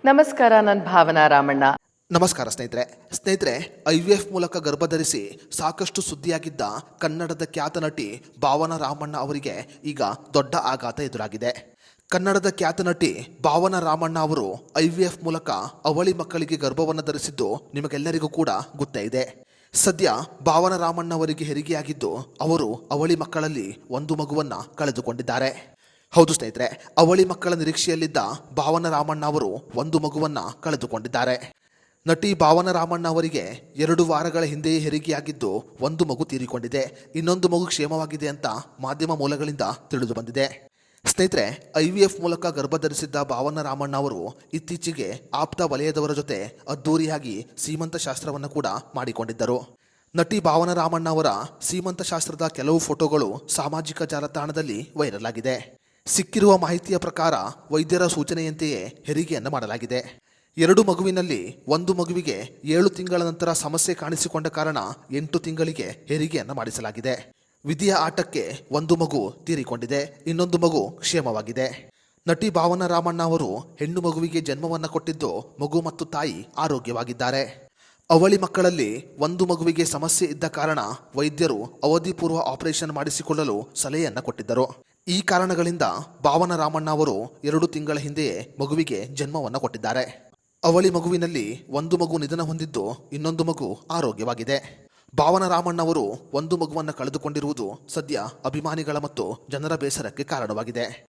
ನಮಸ್ಕಾರ, ನನ್ನ ಭಾವನಾ ರಾಮಣ್ಣ. ನಮಸ್ಕಾರ ಸ್ನೇಹಿತರೆ IVF ಮೂಲಕ ಗರ್ಭಧರಿಸಿ ಸಾಕಷ್ಟು ಸುದ್ದಿಯಾಗಿದ್ದ ಕನ್ನಡದ ಖ್ಯಾತ ನಟಿ ಭಾವನಾ ರಾಮಣ್ಣ ಅವರಿಗೆ ಈಗ ದೊಡ್ಡ ಆಘಾತ ಎದುರಾಗಿದೆ. ಕನ್ನಡದ ಖ್ಯಾತ ನಟಿ ಭಾವನಾ ರಾಮಣ್ಣ ಅವರು IVF ಮೂಲಕ ಅವಳಿ ಮಕ್ಕಳಿಗೆ ಗರ್ಭವನ್ನು ಧರಿಸಿದ್ದು ನಿಮಗೆಲ್ಲರಿಗೂ ಕೂಡ ಗೊತ್ತೇ ಇದೆ. ಸದ್ಯ ಭಾವನಾ ರಾಮಣ್ಣ ಅವರಿಗೆ ಹೆರಿಗೆಯಾಗಿದ್ದು ಅವರು ಅವಳಿ ಮಕ್ಕಳಲ್ಲಿ ಒಂದು ಮಗುವನ್ನ ಕಳೆದುಕೊಂಡಿದ್ದಾರೆ. ಹೌದು ಸ್ನೇಹಿತರೆ, ಅವಳಿ ಮಕ್ಕಳ ನಿರೀಕ್ಷೆಯಲ್ಲಿದ್ದ ಭಾವನಾ ರಾಮಣ್ಣ ಅವರು ಒಂದು ಮಗುವನ್ನ ಕಳೆದುಕೊಂಡಿದ್ದಾರೆ. ನಟಿ ಭಾವನಾ ರಾಮಣ್ಣ ಅವರಿಗೆ 2 ವಾರಗಳ ಹಿಂದೆಯೇ ಹೆರಿಗೆಯಾಗಿದ್ದು ಒಂದು ಮಗು ತೀರಿಕೊಂಡಿದೆ. ಇನ್ನೊಂದು ಮಗು ಕ್ಷೇಮವಾಗಿದೆ ಅಂತ ಮಾಧ್ಯಮ ಮೂಲಗಳಿಂದ ತಿಳಿದು ಬಂದಿದೆ. ಸ್ನೇಹಿತರೆ, IVF ಮೂಲಕ ಗರ್ಭಧರಿಸಿದ್ದ ಭಾವನಾ ರಾಮಣ್ಣ ಅವರು ಇತ್ತೀಚೆಗೆ ಆಪ್ತ ವಲಯದವರ ಜೊತೆ ಅದ್ದೂರಿಯಾಗಿ ಸೀಮಂತ ಶಾಸ್ತ್ರವನ್ನು ಕೂಡ ಮಾಡಿಕೊಂಡಿದ್ದರು. ನಟಿ ಭಾವನಾ ರಾಮಣ್ಣ ಅವರ ಸೀಮಂತ ಶಾಸ್ತ್ರದ ಕೆಲವು ಫೋಟೋಗಳು ಸಾಮಾಜಿಕ ಜಾಲತಾಣದಲ್ಲಿ ವೈರಲ್ ಆಗಿದೆ. ಸಿಕ್ಕಿರುವ ಮಾಹಿತಿಯ ಪ್ರಕಾರ ವೈದ್ಯರ ಸೂಚನೆಯಂತೆಯೇ ಹೆರಿಗೆಯನ್ನು ಮಾಡಲಾಗಿದೆ. 2 ಮಗುವಿನಲ್ಲಿ ಒಂದು ಮಗುವಿಗೆ 7 ತಿಂಗಳ ನಂತರ ಸಮಸ್ಯೆ ಕಾಣಿಸಿಕೊಂಡ ಕಾರಣ 8 ತಿಂಗಳಿಗೆ ಹೆರಿಗೆಯನ್ನು ಮಾಡಿಸಲಾಗಿದೆ. ವಿಧಿಯ ಆಟಕ್ಕೆ ಒಂದು ಮಗು ತೀರಿಕೊಂಡಿದೆ, ಇನ್ನೊಂದು ಮಗು ಕ್ಷೇಮವಾಗಿದೆ. ನಟಿ ಭಾವನಾ ರಾಮಣ್ಣ ಅವರು ಹೆಣ್ಣು ಮಗುವಿಗೆ ಜನ್ಮವನ್ನು ಕೊಟ್ಟಿದ್ದು ಮಗು ಮತ್ತು ತಾಯಿ ಆರೋಗ್ಯವಾಗಿದ್ದಾರೆ. ಅವಳಿ ಮಕ್ಕಳಲ್ಲಿ ಒಂದು ಮಗುವಿಗೆ ಸಮಸ್ಯೆ ಇದ್ದ ಕಾರಣ ವೈದ್ಯರು ಅವಧಿಪೂರ್ವ ಆಪರೇಷನ್ ಮಾಡಿಸಿಕೊಳ್ಳಲು ಸಲಹೆಯನ್ನು ಕೊಟ್ಟಿದ್ದರು. ಈ ಕಾರಣಗಳಿಂದ ಭಾವನಾ ರಾಮಣ್ಣ ಅವರು 2 ತಿಂಗಳ ಹಿಂದೆಯೇ ಮಗುವಿಗೆ ಜನ್ಮವನ್ನು ಕೊಟ್ಟಿದ್ದಾರೆ. ಅವಳಿ ಮಗುವಿನಲ್ಲಿ ಒಂದು ಮಗು ನಿಧನ ಹೊಂದಿದ್ದು ಇನ್ನೊಂದು ಮಗು ಆರೋಗ್ಯವಾಗಿದೆ. ಭಾವನಾ ರಾಮಣ್ಣ ಅವರು ಒಂದು ಮಗುವನ್ನು ಕಳೆದುಕೊಂಡಿರುವುದು ಸದ್ಯ ಅಭಿಮಾನಿಗಳ ಮತ್ತು ಜನರ ಬೇಸರಕ್ಕೆ ಕಾರಣವಾಗಿದೆ.